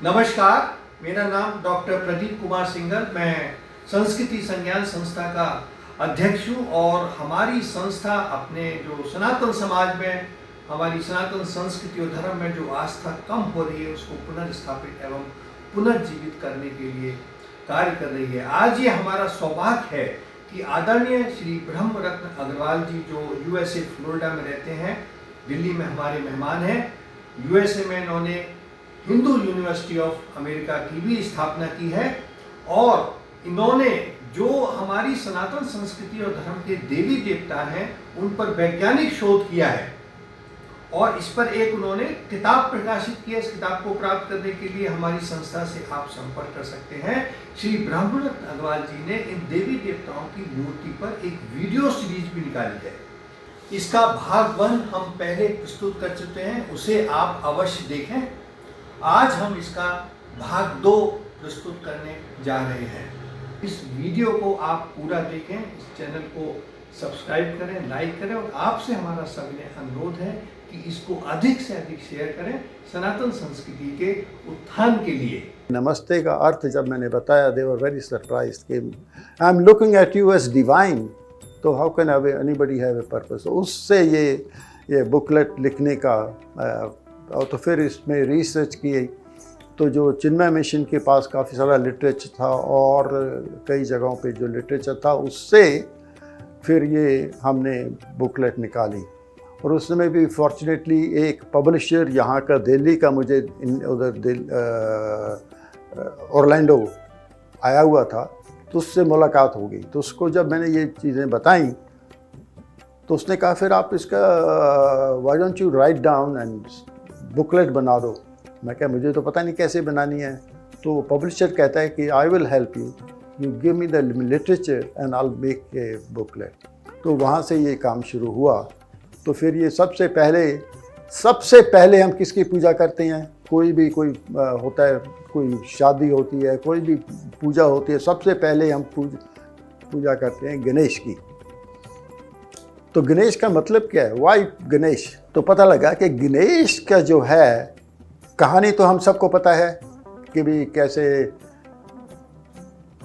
नमस्कार, मेरा नाम डॉक्टर प्रदीप कुमार सिंघल। मैं संस्कृति संज्ञान संस्था का अध्यक्ष हूँ और हमारी संस्था अपने जो सनातन समाज में हमारी सनातन संस्कृति और धर्म में जो आस्था कम हो रही है उसको पुनर्स्थापित एवं पुनर्जीवित करने के लिए कार्य कर रही है। आज ये हमारा सौभाग्य है कि आदरणीय श्री ब्रह्म रत्न अग्रवाल जी जो यूएसए फ्लोरिडा में रहते हैं, दिल्ली में हमारे मेहमान हैं। यूएसए में इन्होंने हिंदू यूनिवर्सिटी ऑफ अमेरिका की भी स्थापना की है और इन्होंने जो हमारी सनातन संस्कृति और धर्म के देवी देवता हैं उन पर वैज्ञानिक शोध किया है और इस पर एक उन्होंने किताब प्रकाशित की है। इस किताब को प्राप्त करने के लिए हमारी संस्था से आप संपर्क कर सकते हैं। श्री ब्रह्मरत्न अग्रवाल जी ने इन देवी देवताओं की मूर्ति पर एक वीडियो सीरीज भी निकाली है। इसका भाग 1 हम पहले प्रस्तुत कर चुके हैं, उसे आप अवश्य देखें। आज हम इसका भाग 2 प्रस्तुत करने जा रहे हैं। इस वीडियो को आप पूरा देखें, इस चैनल को सब्सक्राइब करें, लाइक करें और आपसे हमारा सविनय अनुरोध है कि इसको अधिक से अधिक शेयर करें सनातन संस्कृति के उत्थान के लिए। नमस्ते का अर्थ जब मैंने बताया, दे वर वेरी सरप्राइज्ड कि I am looking at you as divine, तो how can anybody have a purpose. उससे ये बुकलेट लिखने का और तो फिर इसमें रिसर्च की तो जो चिन्मय मिशन के पास काफ़ी सारा लिटरेचर था और कई जगहों पे जो लिटरेचर था उससे फिर ये हमने बुकलेट निकाली। और उस समय भी फॉर्चुनेटली एक पब्लिशर यहाँ का दिल्ली का मुझे उधर ऑरलैंडो आया हुआ था, तो उससे मुलाकात हो गई। तो उसको जब मैंने ये चीज़ें बताई तो उसने कहा फिर आप इसका why don't you write down and booklet बना दो। मैं क्या, मुझे तो पता नहीं कैसे बनानी है। तो पब्लिशर कहता है कि I will help you, you give me the literature and I will make a booklet. तो वहाँ से ये काम शुरू हुआ। तो फिर ये सबसे पहले हम किसकी पूजा करते हैं, कोई होता है, कोई शादी होती है, कोई भी पूजा होती है, सबसे पहले हम पूजा करते हैं गणेश की। तो गणेश का मतलब क्या है, वाई गणेश? तो पता लगा कि गणेश का जो है कहानी तो हम सबको पता है कि भी कैसे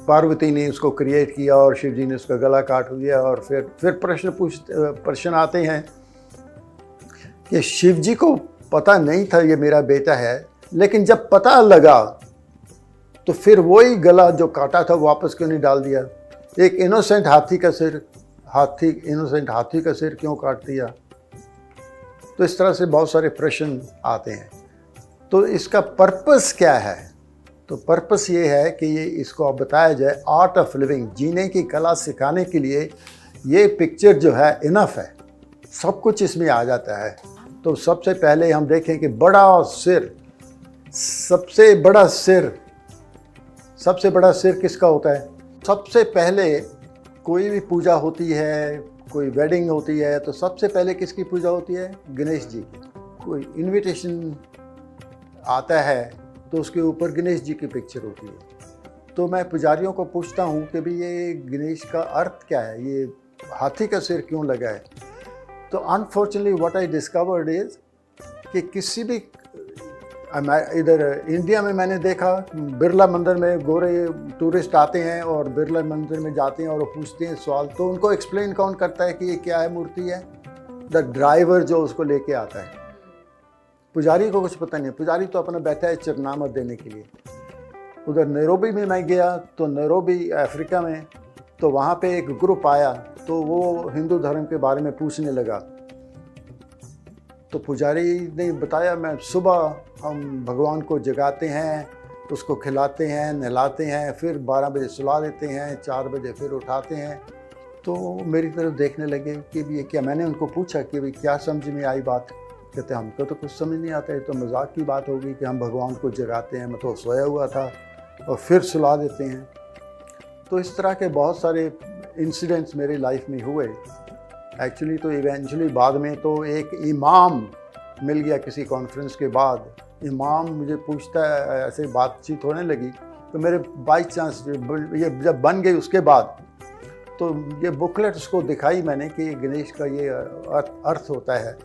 पार्वती ने उसको क्रिएट किया और शिव जी ने उसका गला काट दिया। और फिर प्रश्न आते हैं कि शिव जी को पता नहीं था ये मेरा बेटा है, लेकिन जब पता लगा तो फिर वही गला जो काटा था वापस क्यों नहीं डाल दिया? एक इनोसेंट हाथी का सिर क्यों काट दिया? तो इस तरह से बहुत सारे प्रश्न आते हैं। तो इसका पर्पस क्या है? तो पर्पस ये है कि ये इसको अब बताया जाए, आर्ट ऑफ लिविंग, जीने की कला सिखाने के लिए ये पिक्चर जो है इनफ है, सब कुछ इसमें आ जाता है। तो सबसे पहले हम देखें कि सबसे बड़ा सिर किसका होता है? सबसे पहले कोई भी पूजा होती है, कोई वेडिंग होती है, तो सबसे पहले किसकी पूजा होती है? गणेश जी की। कोई इनविटेशन आता है तो उसके ऊपर गणेश जी की पिक्चर होती है। तो मैं पुजारियों को पूछता हूँ कि भाई ये गणेश का अर्थ क्या है, ये हाथी का सिर क्यों लगा है? तो unfortunately what I discovered is कि किसी भी इधर इंडिया में मैंने देखा, बिरला मंदिर में गोरे टूरिस्ट आते हैं और बिरला मंदिर में जाते हैं और वो पूछते हैं सवाल, तो उनको एक्सप्लेन कौन करता है कि ये क्या है, मूर्ति है? द ड्राइवर जो उसको लेके आता है। पुजारी को कुछ पता नहीं, पुजारी तो अपना बैठा है चिरनामत देने के लिए। उधर नैरोबी में मैं गया, तो नैरोबी अफ्रीका में, तो वहाँ पे एक ग्रुप आया, तो वो हिंदू धर्म के बारे में पूछने लगा। तो पुजारी ने बताया, मैं सुबह हम भगवान को जगाते हैं, उसको खिलाते हैं, नहलाते हैं, फिर 12 बजे सुला देते हैं, 4 बजे फिर उठाते हैं। तो मेरी तरफ देखने लगे कि ये क्या। मैंने उनको पूछा कि भाई क्या समझ में आई बात? कहते हमको तो कुछ समझ नहीं आता है, तो मजाक की बात होगी कि हम भगवान को जगाते हैं, मतलब सोया हुआ था और फिर सुला देते हैं। तो इस तरह के बहुत सारे इंसिडेंट्स मेरी लाइफ में हुए। एक्चुअली तो इवेंचुअली बाद में तो एक इमाम मिल गया किसी कॉन्फ्रेंस के बाद। इमाम मुझे पूछता है, ऐसे बातचीत होने लगी, तो मेरे बाई चांस ये जब बन गई उसके बाद तो ये बुकलेट उसको दिखाई मैंने कि गणेश का ये अर्थ होता है।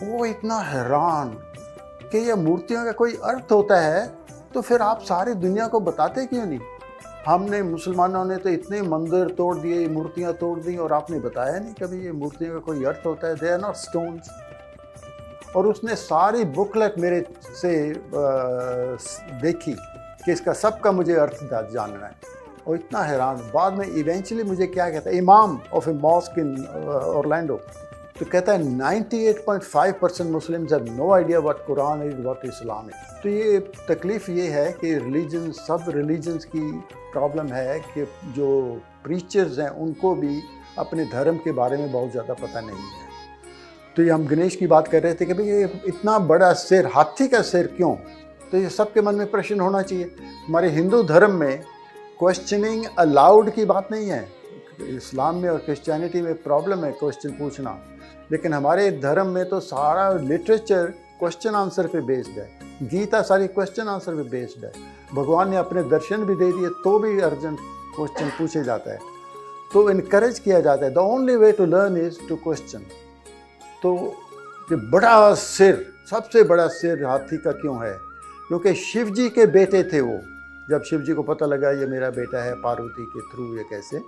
वो इतना हैरान कि ये मूर्तियों का कोई अर्थ होता है, तो फिर आप सारी दुनिया को बताते क्यों नहीं? हमने मुसलमानों ने तो इतने मंदिर तोड़ दिए, मूर्तियाँ तोड़ दी, और आपने बताया नहीं कभी ये मूर्तियों का कोई अर्थ होता है। They are not stones. और उसने सारी बुकलेट मेरे से देखी कि इसका सबका मुझे अर्थ जानना है, और इतना हैरान। बाद में इवेंचुअली मुझे क्या कहता है, imam of a mosque in Orlando, तो कहता है 98.5% Muslims have no idea what Quran is, what Islam is. तो ये तकलीफ़ ये है कि रिलीजन, सब रिलीजन्स की प्रॉब्लम है कि जो प्रीचर्स हैं उनको भी अपने धर्म के बारे में बहुत ज़्यादा पता नहीं है। तो ये हम गणेश की बात कर रहे थे कि भाई ये इतना बड़ा सिर, हाथी का सिर क्यों? तो ये सबके मन में प्रश्न होना चाहिए। हमारे हिंदू धर्म में क्वेश्चनिंग अलाउड की बात नहीं है। इस्लाम में और क्रिश्चियनिटी में प्रॉब्लम है क्वेश्चन पूछना, लेकिन हमारे धर्म में तो सारा लिटरेचर क्वेश्चन आंसर पे बेस्ड है। गीता सारी क्वेश्चन आंसर पे बेस्ड है। भगवान ने अपने दर्शन भी दे दिए तो भी अर्जेंट क्वेश्चन पूछे जाता है, तो इनकरेज किया जाता है। The only way to learn is to question. तो ये बड़ा सिर, सबसे बड़ा सिर हाथी का क्यों है? क्योंकि शिव जी के बेटे थे वो। जब शिव जी को पता लगा ये मेरा बेटा है पार्वती के थ्रू, ये कैसे,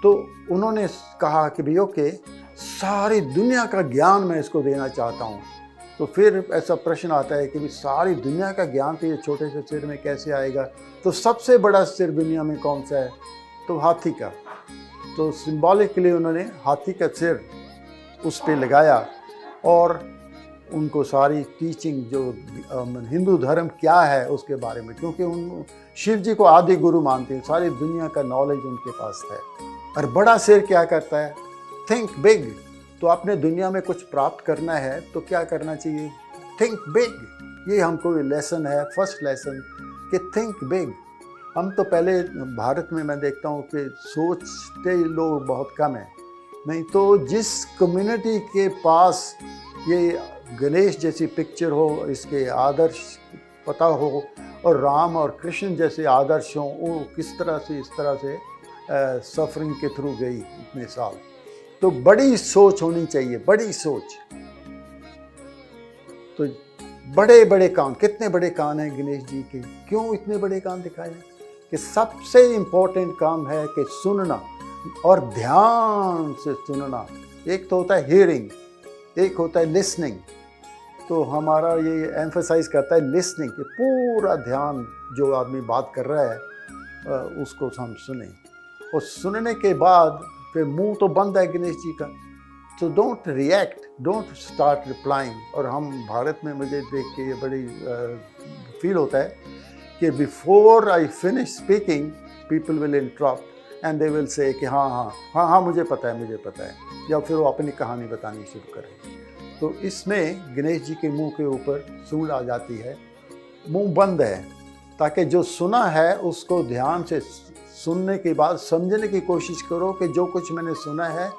तो उन्होंने कहा कि भाई ओके, सारी दुनिया का ज्ञान मैं इसको देना चाहता हूँ। तो फिर ऐसा प्रश्न आता है कि भाई सारी दुनिया का ज्ञान तो ये छोटे से सिर में कैसे आएगा? तो सबसे बड़ा सिर दुनिया में कौन सा है? तो हाथी का। तो सिंबॉलिकली उन्होंने हाथी का सिर उस पर लगाया, और उनको सारी टीचिंग जो हिंदू धर्म क्या है उसके बारे में, क्योंकि उन शिव जी को आदि गुरु मानते हैं, सारी दुनिया का नॉलेज उनके पास है। और बड़ा सिर क्या करता है? Think big. तो आपने दुनिया में कुछ प्राप्त करना है तो क्या करना चाहिए? Think big. ये हमको लेसन है, फर्स्ट लेसन, कि थिंक बिग। हम तो पहले भारत में मैं देखता हूँ कि सोचते लोग बहुत कम हैं। नहीं तो जिस कम्युनिटी के पास ये गणेश जैसी पिक्चर हो, इसके आदर्श पता हो, और राम और कृष्ण जैसे आदर्श हों, वो किस तरह से इस तरह से सफरिंग के थ्रू गई इतने साल। तो बड़ी सोच होनी चाहिए, बड़ी सोच। तो बड़े बड़े कान, कितने बड़े कान हैं गणेश जी के? क्यों इतने बड़े कान दिखाए हैं? कि सबसे इम्पोर्टेंट काम है कि सुनना, और ध्यान से सुनना। एक तो होता है हियरिंग, एक होता है लिसनिंग। तो हमारा ये एम्फसाइज करता है लिसनिंग, कि पूरा ध्यान जो आदमी बात कर रहा है उसको हम सुने, और सुनने के बाद फिर मुंह तो बंद है गणेश जी का, तो don't react, don't start replying. और हम भारत में, मुझे देख के ये बड़ी फील होता है कि before I finish speaking people will interrupt and they will say कि हाँ हाँ हाँ हाँ मुझे पता है, मुझे पता है, या फिर वो अपनी कहानी बतानी शुरू करें। तो इसमें गणेश जी के मुंह के ऊपर सूंड आ जाती है, मुंह बंद है, ताकि जो सुना है उसको ध्यान से सुनने के बाद समझने की कोशिश करो कि जो कुछ मैंने सुना है,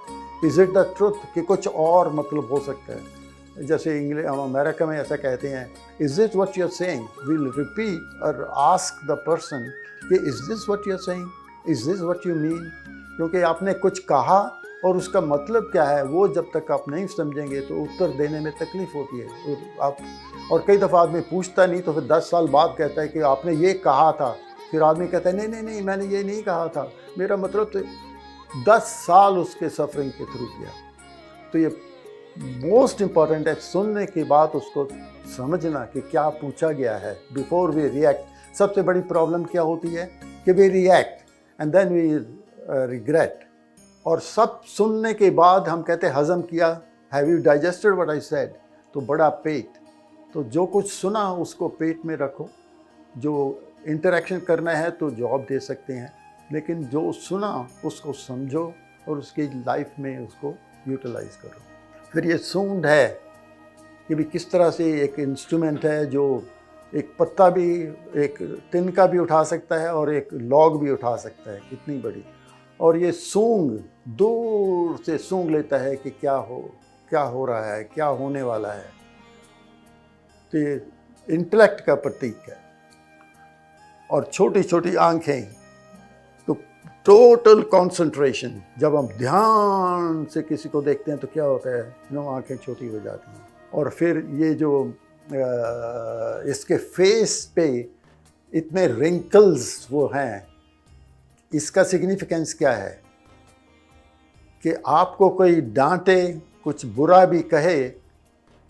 इज़ इट द ट्रुथ, कि कुछ और मतलब हो सकता है। जैसे अमेरिका में ऐसा कहते हैं, is this what you are saying, will repeat और आस्क द पर्सन कि is this what you are saying, is this what you mean. क्योंकि आपने कुछ कहा और उसका मतलब क्या है वो जब तक आप नहीं समझेंगे तो उत्तर देने में तकलीफ होती है। और कई दफ़ा आदमी पूछता नहीं, तो फिर 10 साल बाद कहता है कि आपने ये कहा था। फिर आदमी कहता है नहीं नहीं नहीं, मैंने ये नहीं कहा था, मेरा मतलब तो 10 साल उसके सफरिंग के थ्रू किया। तो ये मोस्ट इम्पॉर्टेंट है, सुनने के बाद उसको समझना कि क्या पूछा गया है बिफोर वी रिएक्ट। सबसे बड़ी प्रॉब्लम क्या होती है कि we react and then we regret. और सब सुनने के बाद हम कहते हैं हज़म किया, have you digested what I said, तो बड़ा पेट। तो जो कुछ सुना उसको पेट में रखो, जो इंटरेक्शन करना है तो जॉब दे सकते हैं, लेकिन जो सुना उसको समझो और उसकी लाइफ में उसको यूटिलाइज करो। फिर ये सूंड है कि भी किस तरह से एक इंस्ट्रूमेंट है जो एक पत्ता भी, एक तिनका भी उठा सकता है और एक लॉग भी उठा सकता है, कितनी बड़ी। और ये सूंघ, दूर से सूंघ लेता है कि क्या हो रहा है, क्या होने वाला है। तो ये इंटेलेक्ट का प्रतीक है। और छोटी छोटी आंखें, तो टोटल कंसंट्रेशन। जब हम ध्यान से किसी को देखते हैं तो क्या होता है, आंखें छोटी हो जाती हैं। और फिर ये जो इसके फेस पे इतने रिंकल्स वो हैं, इसका सिग्निफिकेंस क्या है कि आपको कोई डांटे, कुछ बुरा भी कहे,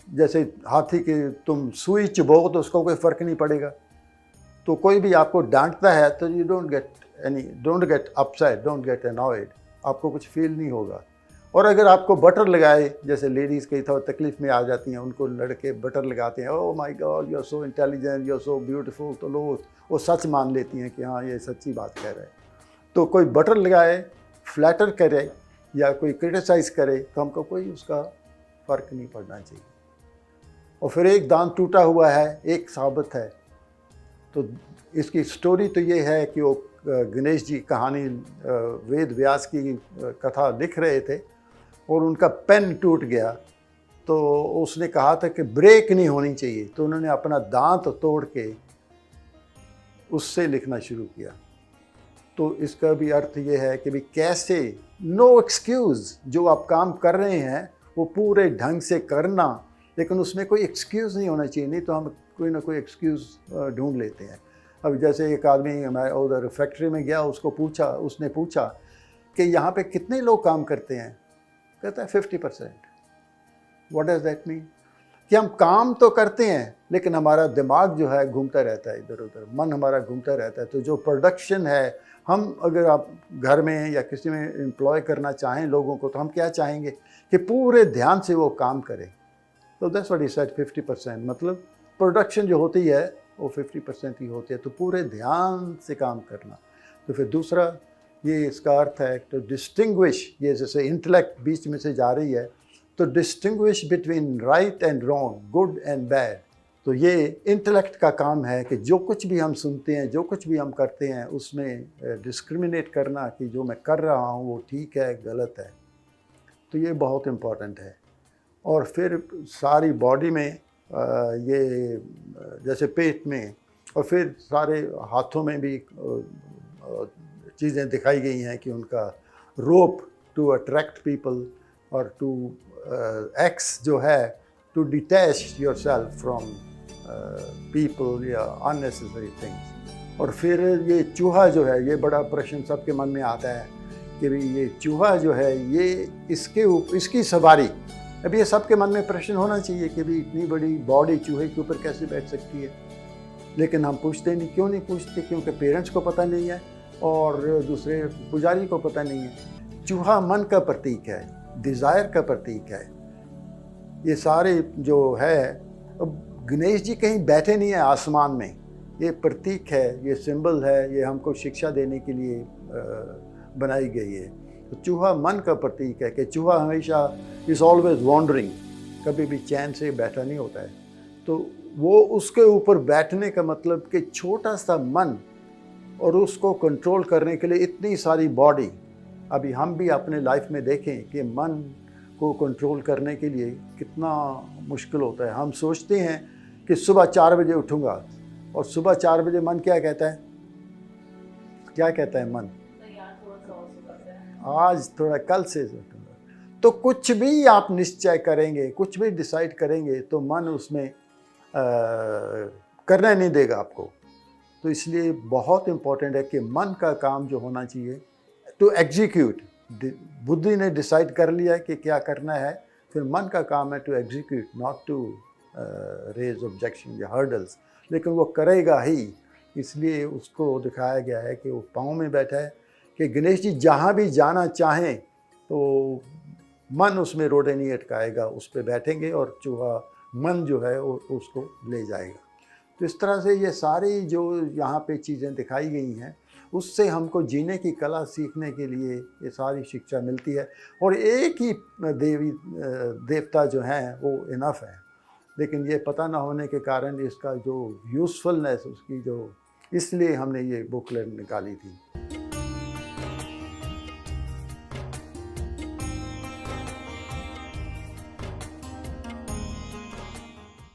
जैसे हाथी के तुम सुई चुभो तो उसको कोई फ़र्क नहीं पड़ेगा। तो कोई भी आपको डांटता है तो you don't get upset, don't get annoyed, आपको कुछ फील नहीं होगा। और अगर आपको बटर लगाए, जैसे लेडीज़ कई थोड़ा तकलीफ़ में आ जाती हैं, उनको लड़के बटर लगाते हैं, oh my God you are so intelligent, you are so beautiful, तो लोग वो सच मान लेती हैं कि हाँ ये सच्ची बात कह रहे हैं। तो कोई बटर लगाए, फ्लैटर करे या कोई क्रिटिसाइज़ करे तो हमको कोई उसका फ़र्क नहीं पड़ना चाहिए। और फिर एक दांत टूटा हुआ है, एक साबित है। तो इसकी स्टोरी तो ये है कि वो गणेश जी कहानी वेद व्यास की कथा लिख रहे थे और उनका पेन टूट गया, तो उसने कहा था कि ब्रेक नहीं होनी चाहिए, तो उन्होंने अपना दांत तोड़ के उससे लिखना शुरू किया। तो इसका भी अर्थ ये है कि भी कैसे नो एक्सक्यूज़, जो आप काम कर रहे हैं वो पूरे ढंग से करना, लेकिन उसमें कोई एक्सक्यूज़ नहीं होना चाहिए, नहीं तो हम कोई ना कोई एक्सक्यूज़ ढूंढ लेते हैं। अब जैसे एक आदमी मैं उधर फैक्ट्री में गया, उसने पूछा कि यहाँ पे कितने लोग काम करते हैं, कहता है 50%। What does that mean? कि हम काम तो करते हैं लेकिन हमारा दिमाग जो है घूमता रहता है इधर उधर, मन हमारा घूमता रहता है। तो जो प्रोडक्शन है, हम अगर आप घर में या किसी में एम्प्लॉय करना चाहें लोगों को, तो हम क्या चाहेंगे कि पूरे ध्यान से वो काम करें। तो दैट्स व्हाट ही सेड, 50%, मतलब प्रोडक्शन जो होती है वो 50% ही होती है, तो पूरे ध्यान से काम करना। तो फिर दूसरा ये इसका अर्थ है तो डिस्टिंग्विश, ये जैसे इंटेलेक्ट बीच में से जा रही है, तो distinguish between right and wrong, good and bad. तो ये इंटेलेक्ट का काम है कि जो कुछ भी हम सुनते हैं, जो कुछ भी हम करते हैं, उसमें डिस्क्रिमिनेट करना कि जो मैं कर रहा हूँ वो ठीक है, गलत है। तो ये बहुत इम्पॉर्टेंट है। और फिर सारी बॉडी में ये जैसे पेट में, और फिर सारे हाथों में भी चीज़ें दिखाई गई हैं कि उनका रोप टू अट्रैक्ट पीपल और टू एक्स जो है to detach yourself from people या अननेसेसरी थिंग्स। और फिर ये चूहा जो है, ये बड़ा प्रश्न सबके मन में आता है कि भाई ये चूहा जो है, ये इसकी सवारी, अभी ये सबके मन में प्रश्न होना चाहिए कि भाई इतनी बड़ी बॉडी चूहे के ऊपर कैसे बैठ सकती है। लेकिन हम पूछते नहीं। क्यों नहीं पूछते? क्योंकि पेरेंट्स को पता नहीं है और दूसरे पुजारी को पता नहीं है। चूहा मन का प्रतीक है, डिज़ायर का प्रतीक है। ये सारे जो है, अब गणेश जी कहीं बैठे नहीं है आसमान में, ये प्रतीक है, ये सिंबल है, ये हमको शिक्षा देने के लिए बनाई गई है। तो चूहा मन का प्रतीक है कि चूहा हमेशा इज़ ऑलवेज वॉन्डरिंग, कभी भी चैन से बैठा नहीं होता है। तो वो उसके ऊपर बैठने का मतलब कि छोटा सा मन और उसको कंट्रोल करने के लिए इतनी सारी बॉडी। अभी हम भी अपने लाइफ में देखें कि मन को कंट्रोल करने के लिए कितना मुश्किल होता है। हम सोचते हैं कि सुबह 4 बजे उठूँगा, और सुबह 4 बजे मन क्या कहता है? क्या कहता है मन? आज थोड़ा कल से उठूँगा। तो कुछ भी आप निश्चय करेंगे, कुछ भी डिसाइड करेंगे, तो मन उसमें करने नहीं देगा आपको। तो इसलिए बहुत इम्पोर्टेंट है कि मन का काम जो होना चाहिए टू एग्जीक्यूट। बुद्धि ने डिसाइड कर लिया कि क्या करना है, फिर मन का काम है to execute, not to raise objection या हर्डल्स। लेकिन वो करेगा ही, इसलिए उसको दिखाया गया है कि वो पाँव में बैठा है कि गणेश जी जहाँ भी जाना चाहें तो मन उसमें रोड़े नहीं अटकाएगा, उस पर बैठेंगे और चूहा मन जो है वो उसको ले जाएगा। तो इस तरह से ये सारी जो यहाँ पे चीज़ें दिखाई गई हैं, उससे हमको जीने की कला सीखने के लिए ये सारी शिक्षा मिलती है। और एक ही देवता जो हैं वो इनफ है, लेकिन ये पता ना होने के कारण इसका जो यूज़फुलनेस उसकी जो, इसलिए हमने ये बुकलेट निकाली थी।